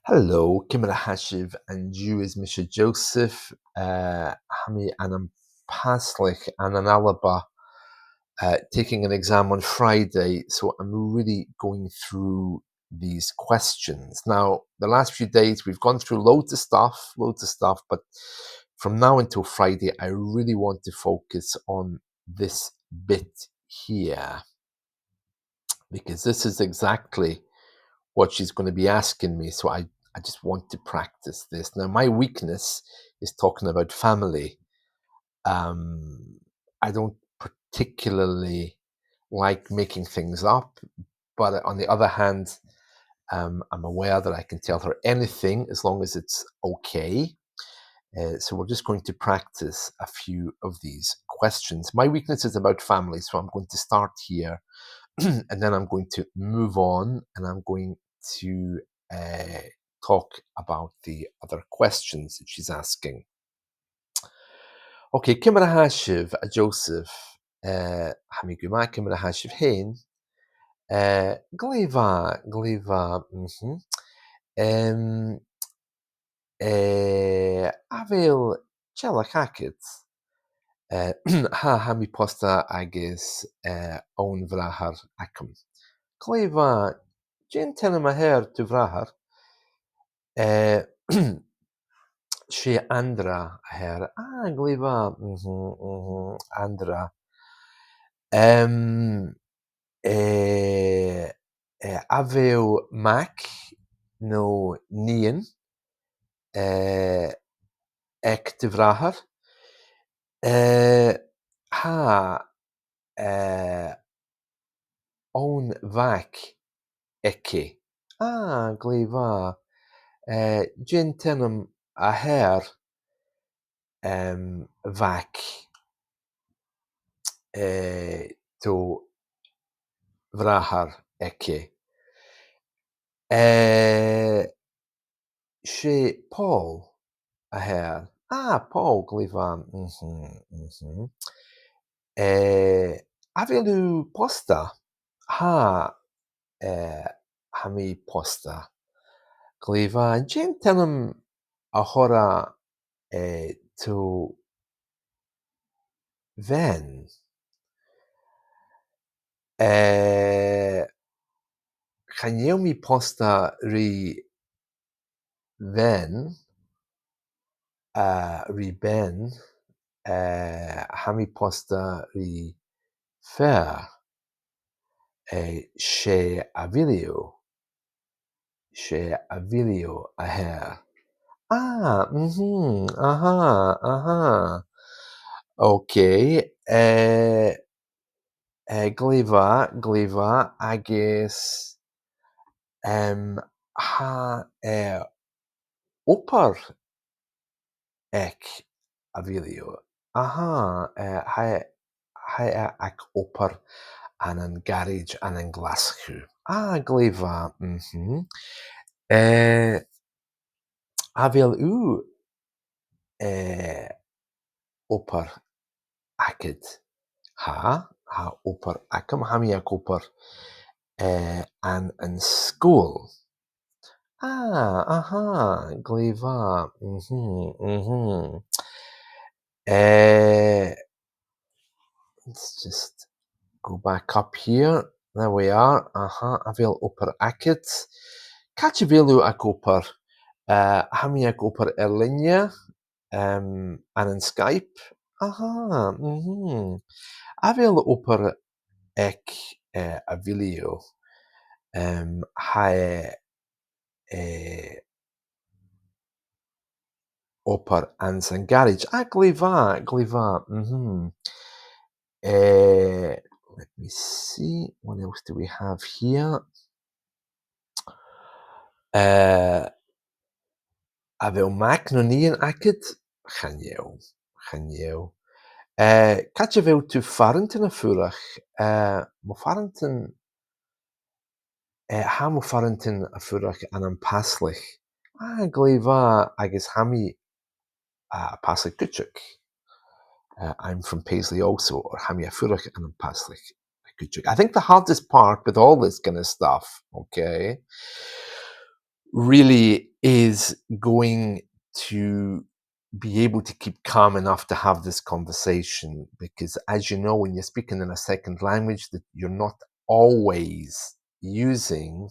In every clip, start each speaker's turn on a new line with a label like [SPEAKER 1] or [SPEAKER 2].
[SPEAKER 1] Hello, Kimra Hashiv and you is Mr. Joseph Hami Anam Paslich and an Alaba taking an exam on Friday. So I'm really going through these questions. Now, the last few days we've gone through loads of stuff, but from now until Friday, I really want to focus on this bit here because this is exactly what she's going to be asking me. So I just want to practice this. Now, my weakness is talking about family. Um, I don't particularly like making things up, but on the other hand, I'm aware that I can tell her anything as long as it's okay. So we're just going to practice a few of these questions. My weakness is about family, so I'm going to start here and then I'm going to move on and I'm going to uh, talk about the other questions that she's asking. Okay, Kimra Hashiv, Joseph, Hamiguma, Kimra Hashiv Hain, Gliva, Avil Chelakakit, Ha Hami Posta Agis, Own Vrahar Akum. Gliva, Jin Tenemaher to Vrahar. She Andra her. Gliva, Andra. Aveu Mac no Nien, ek te Vrahar. Ha, own vac eke. Gliva. Jin tenem a her. Vac to Vrahar eke. She Paul a her. Paul Gliva. Avelu posta. Ha hami posta. Gliva. Jin tenem a hora to Ven. Chaniomi posta ri Ven. Ri Ben. Hami posta ri Fer. She Avilio. She Avilio aher. Okay. Gliva, agis, ha, opar, ek, avilio. Hai ac opar an an garage an an glasgow. Gliva, Avil u, opar, acid. Ha opar acum hamiac opar an school. Gliva. Let's just go back up here. There we are. Avil opar acid. Cachavilu ac opar. Hamiac opar erlinia. An Skype. Avil opar ek avilio. Hae opar ans an garage. Gliva. Let me see. What else do we have here? Avil mac no nian acid. Chaneu. Cachavel to Farrington a furach. Mo Farrington. Ha mo Farrington a furach an an paslich. Gliva agus hami paslich kuchuk. I'm from Paisley also, or Hamia Furach and Paslich. I think the hardest part with all this kind of stuff, okay, really is going to be able to keep calm enough to have this conversation, because as you know, when you're speaking in a second language that you're not always using,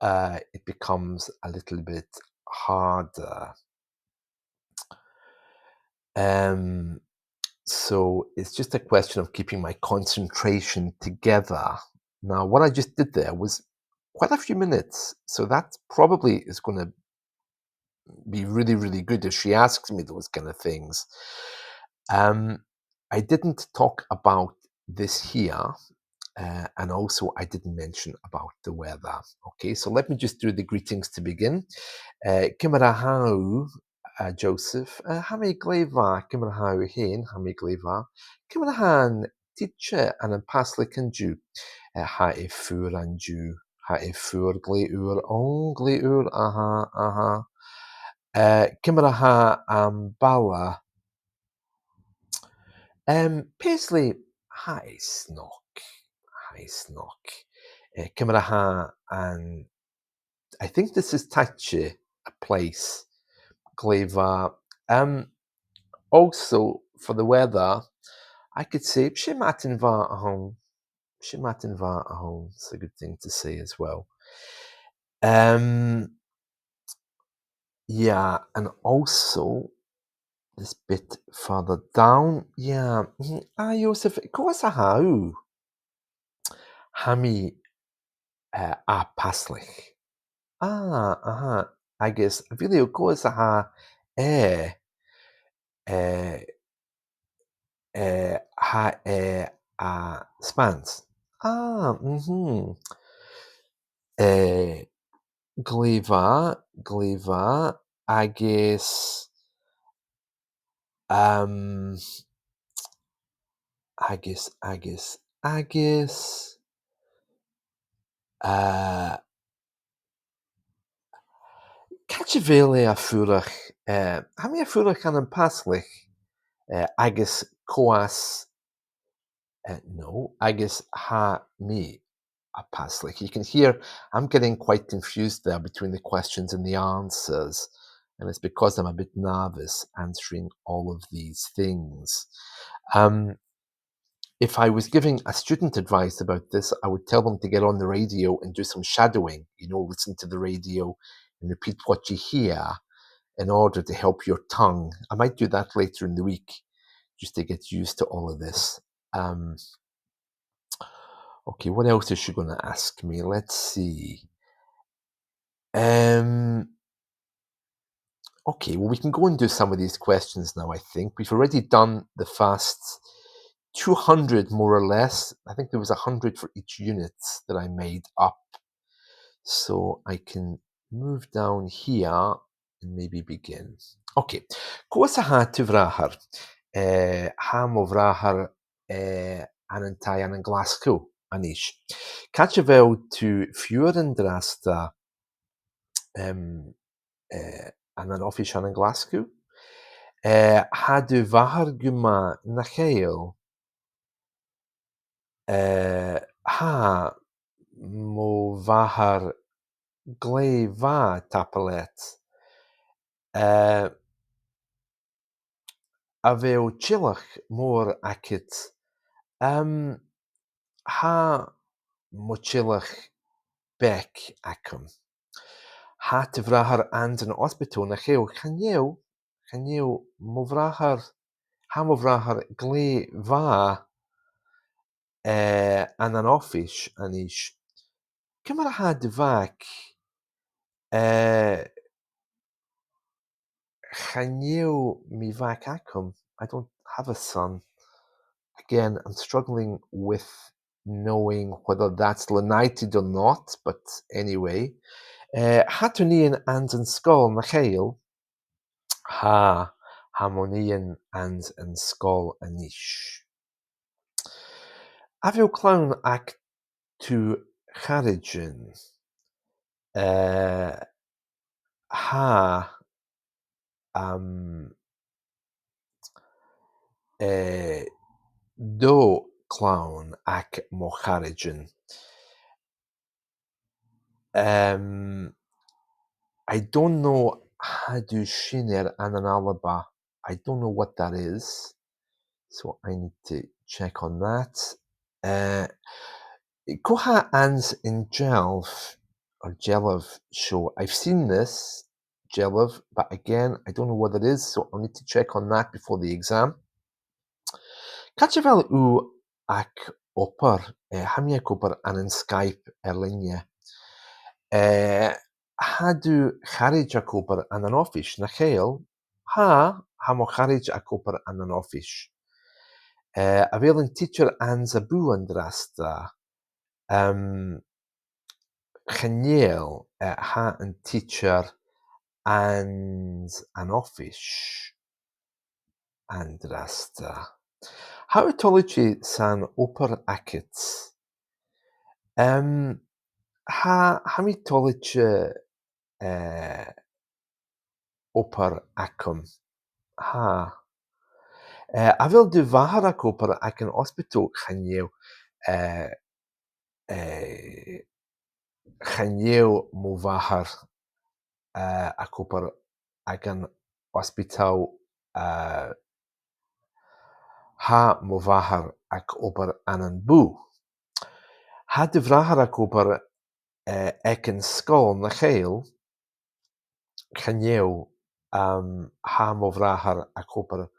[SPEAKER 1] it becomes a little bit harder. Um, so it's just a question of keeping my concentration together. Now, what I just did there was quite a few minutes, so that probably is going to be really, really good if she asks me those kind of things. Um, I didn't talk about this here, and also I didn't mention about the weather. Okay, so let me just do the greetings to begin. Cymrahau, Joseph. Hami gleva, Cymrahau hen, Hami gleva. Cymrahan, teacher, and yn paslik yn Jew. Ha e ffwr yn Jew. Ha e ffwr gleur, on gleur, aha, aha. Cymraha am bala. Paisley, ha e snock. Ha e snock. Cymraha and I think this is Tachi, a place. Gleva. Also, for the weather, I could say Shimatin va at home. Shimatin va at home. It's a good thing to say as well. Yeah, and also this bit further down. Yeah. Joseph, course how? Hami a paslich. I guess really course ha eh eh ha a spans. Mhm. Eh, Gleva, agus, um, agus, Catchevele a furach, ha mi a furach an an paslich, agus coas, no, agus ha mi a paslich. You can hear I'm getting quite confused there between the questions and the answers, and it's because I'm a bit nervous answering all of these things. If I was giving a student advice about this, I would tell them to get on the radio and do some shadowing, listen to the radio and repeat what you hear in order to help your tongue. I might do that later in the week just to get used to all of this. Okay, what else is she going to ask me? Let's see. Okay, well, we can go and do some of these questions now, I think. We've already done the first 200 more or less. I think there was 100 for each unit that I made up. So I can move down here and maybe begin. Okay. Cosa ha tu vrahar? Ha mo vrahar an an tai an Glasgow anish. Catch a vel to Furen drasta an an office an Glasgow. Ha du vahar guma nacheil. Ha mo vahar gleva tapalet. A bheadh tílach mór aici. Tá mo tílach bec acum. Tá te bhreathar an ospitó na chéo chanéo mo bhreathar há mo bhreathar glé bhá an office aníis. Cumar a há de bhac chanéo mi bhac acum. I don't have a son. Again, I'm struggling with knowing whether that's lenited or not, but anyway. Hatunian and an skull na chael. Ha harmonian and an skull anish. Avio clown ac to charigin. Ha do clown ac mo charigin. I don't know how to shiner an alaba. I don't know what that is. So I need to check on that. Uh, Koha ans in Jelv or Jelov show. I've seen this, Jelov, but again, I don't know what it is, so I'll need to check on that before the exam. Catch u ac opar, ham ac opar an Skype linie. Hadw charij ac opar an office, na chael, ham o charij ac opar an office. A fel yn teacher ans a bw yn drasta. Genieel, ha een teacher ans an office andrasta. How etology san oper acet. Ha mitology oper acum. Ha. A fel dy fahar ac oper ac yn hospital chanyew. Chanyew mo fahar ac oper ac yn hospital ha mo fahar ac oper an yn bw. Ha dy frahar ac oper ac yn sgol na chael. Chanyew ha mo frahar ac oper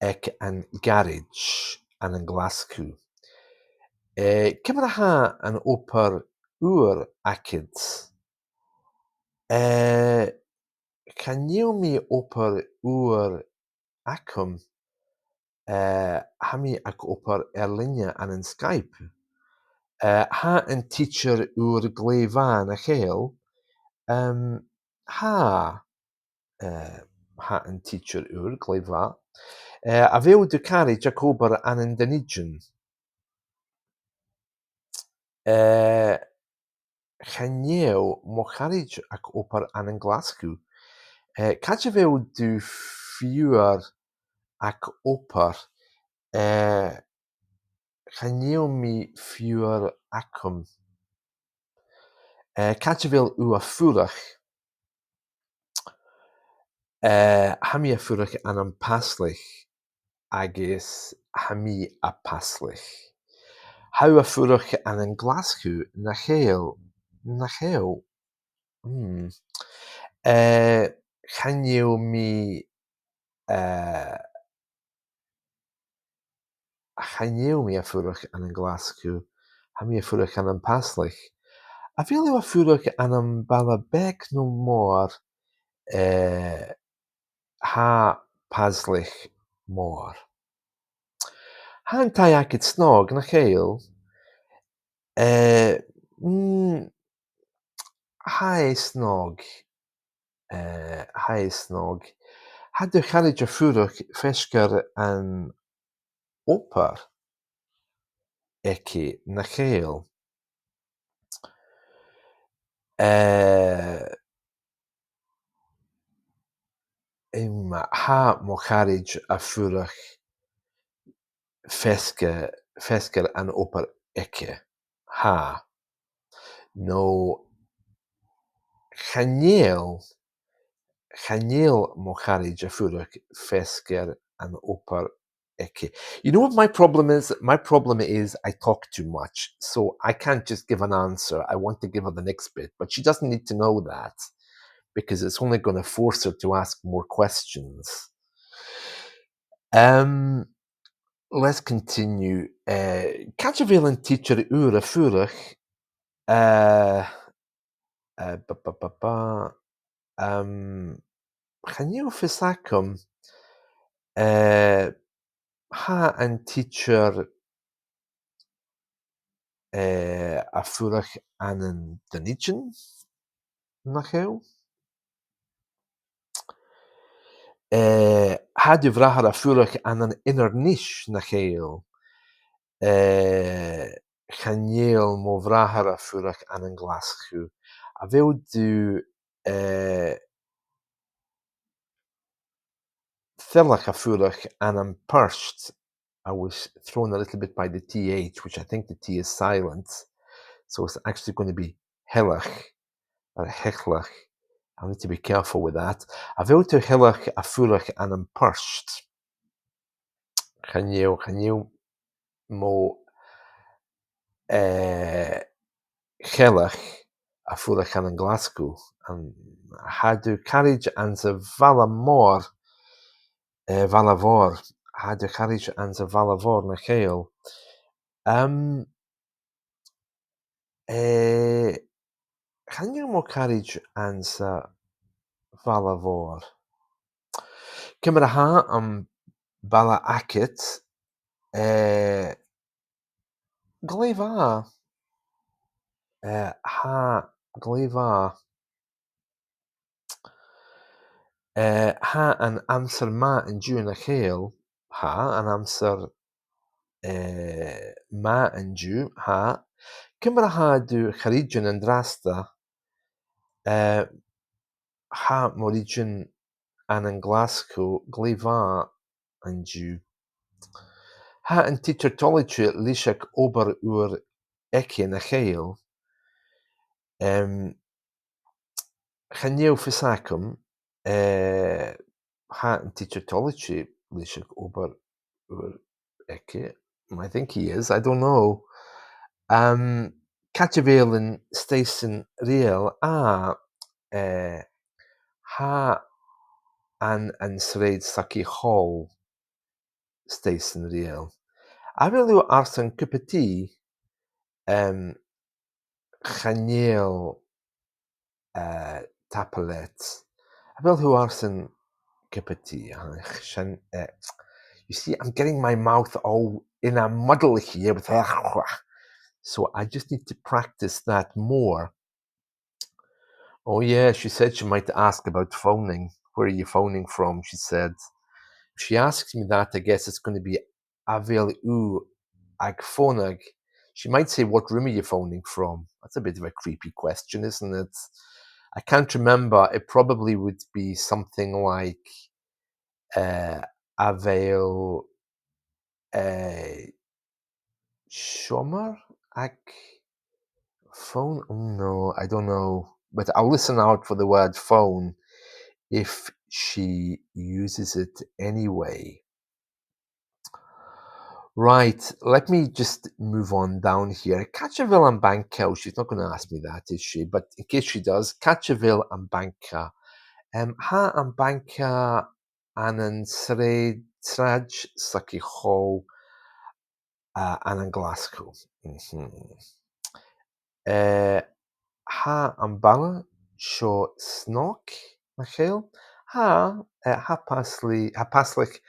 [SPEAKER 1] ac yn garage an yn Glasgow. Cymra ha yn oper ŵr acid. Chanyew mi oper ŵr acum. Hami ac oper linia an yn Skype. Ha yn teacher ŵr glefan a chael. Ha yn teacher ŵr glefa. A few dy carriage ac ober an yn dynigion. Chanyew mo carriage ac oper an yn Glasgow. Cadw few dy ffiwr ac oper. Chanyew mi ffiwr acum. Cadw fel yw a ffwrach. Hami a ffwrach an yn paslich. Agis hami a paslich. How a ffwrach an yn Glasgow na chael. Na chael. Chanyew mi chanyew mi a ffwrach an yn Glasgow. Hami a ffwrach an yn paslich. A fel yw a ffwrach an yn Balabeg no môr. Ha paslich môr. Ha yn tai ac it snog na chael. Ha e snog. Ha e snog. Ha dy charage a ffwrach fesgar an oper. Eki na chael. Ha mo charage a ffwrach fesgar an oper eki. Ha. No. Chanyew mo charage a ffwrach fesgar an oper eki. You know what my problem is? My problem is I talk too much. So I can't just give an answer. I want to give her the next bit. But she doesn't need to know that. Because it's only going to force her to ask more questions. Let's continue. Catch a teacher ur a furach. Chanyew fisacum. Ha an teacher a furach an yn dynigion. Na chael. Ha dy frahar a ffwrach an yn innernish na chael. Chanyew mo frahar a ffwrach an yn Glasgow. A few dy thillach a ffwrach an yn Perst. I was thrown a little bit by the TH, which I think the T is silent. So it's actually going to be hellach or hechlach. I need to be careful with that. A bhfuil tú hiileach a fuairteach an an perst. Chaniu mó hiileach a fuairteach an an Glasgow. An hadú carriage an sa bhalla mór bhalla mhór. Hadú carriage an sa bhalla mhór na chéal. Chaniu mó carriage an sa bhalla mhór. Cimar a ha an balla acit gléimh ha gléimh ha an amser ma an dú na chéal ha an amser ma an dú ha. Cimar a hadú charídean an drasta ha mórídean an an Glasgow gléimh an dú. Ha an teachertology líseach obair uair eice na chéal. Chaniu fhisacum ha an teachertology líseach obair uair eice. I think he is. I don't know. Catchavélan station réal ha an sréid Saki Hall station réal. A bhfuil ars an cup of tea chanéal tapalet. A bhfuil ars an cup of tea. You see, I'm getting my mouth all in a muddle here with so I just need to practice that more. Oh yeah, she said she might ask about phoning. Where are you phoning from? She said. If she asks me that, I guess it's going to be Avel U ag phonag. She might say, what room are you phoning from? That's a bit of a creepy question, isn't it? I can't remember. It probably would be something like Avel Shomer ag phone? Oh no, I don't know. But I'll listen out for the word phone if she uses it anyway. Right, let me just move on down here. Catchaville and Banca, she's not going to ask me that, is she? But in case she does, Catchaville and Banca. Ha and Banca an sraj saki ho an Glasgow. Ha an balla seo snog na chéal. Ha paslik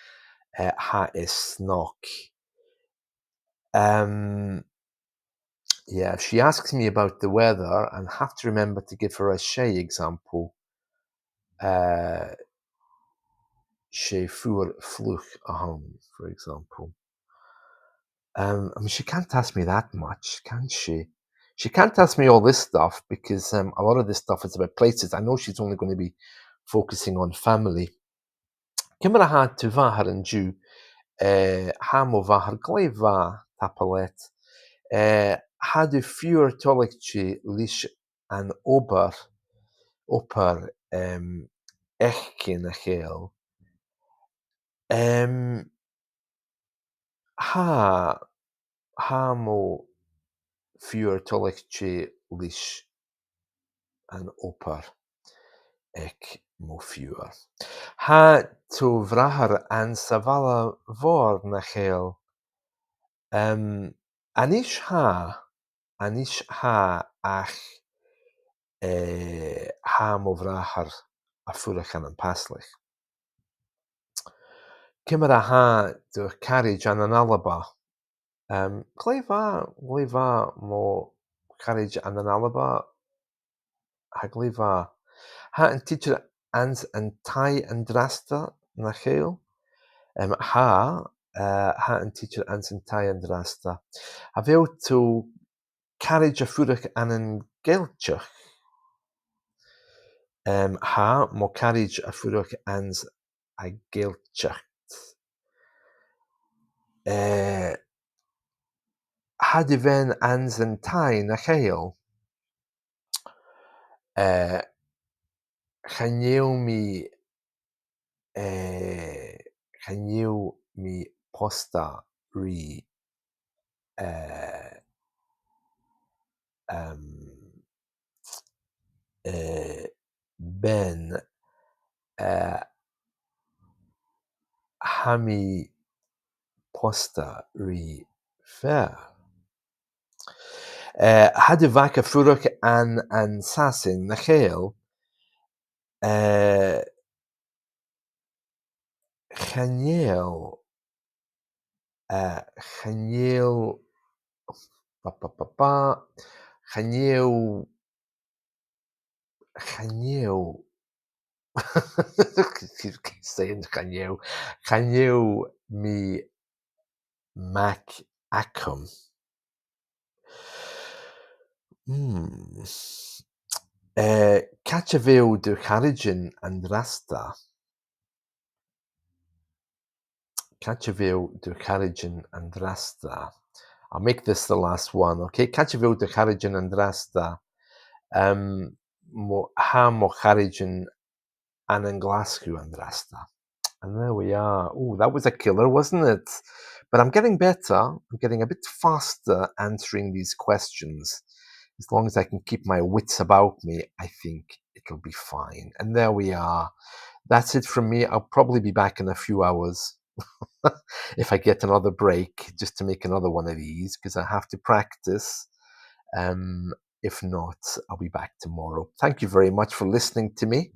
[SPEAKER 1] ha is snog. Yeah, if she asks me about the weather, I have to remember to give her a she example. She fuair fluch a home, for example. I mean, she can't ask me that much, can she? She can't ask me all this stuff because a lot of this stuff is about places. I know she's only going to be focusing on family. Cymar a ha tu vahar an dú, ha mo vahar gléimh tapalet. Ha du fiúr tolicchi lís an ober echci na chéal. Ha mo fiúr tolicchi lís an oper ec mo fiúr. Ha tú vrahar an sa bhalla mhór na chéal. Anis ha ach ha mo vrahar a fuairteach an paslich. Cymar a ha do carriage an alaba. Gléimh mo carriage an alaba ha gléimh. Ha an teacher ans an tai an drasta na chéal. Ha an teacher ans an tai an drasta. A bhfuil tú carriage a fuairteach an an Gaelteach. Ha mo carriage a fuairteach ans a Gaelteach. Ha du bhein ans an tai na chéal. Chaneu mi posta ri um, ben uh, hami posta ri fer. Hade vaca frurach an sasin na chael chanel chanel pa pa pa pa chanel chanel keep saying chanel mi mac acum. Cachaveo de Carrigan and Rasta. Cachaveo de Carrigan and Rasta. I'll make this the last one, okay? Cachaveo de Carrigan and Rasta. Mo Carrigan and Glasgow and Rasta. And there we are. Oh, that was a killer, wasn't it? But I'm getting better. I'm getting a bit faster answering these questions. As long as I can keep my wits about me, I think it'll be fine. And there we are. That's it from me. I'll probably be back in a few hours if I get another break, just to make another one of these, because I have to practice. If not, I'll be back tomorrow. Thank you very much for listening to me,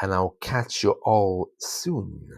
[SPEAKER 1] and I'll catch you all soon.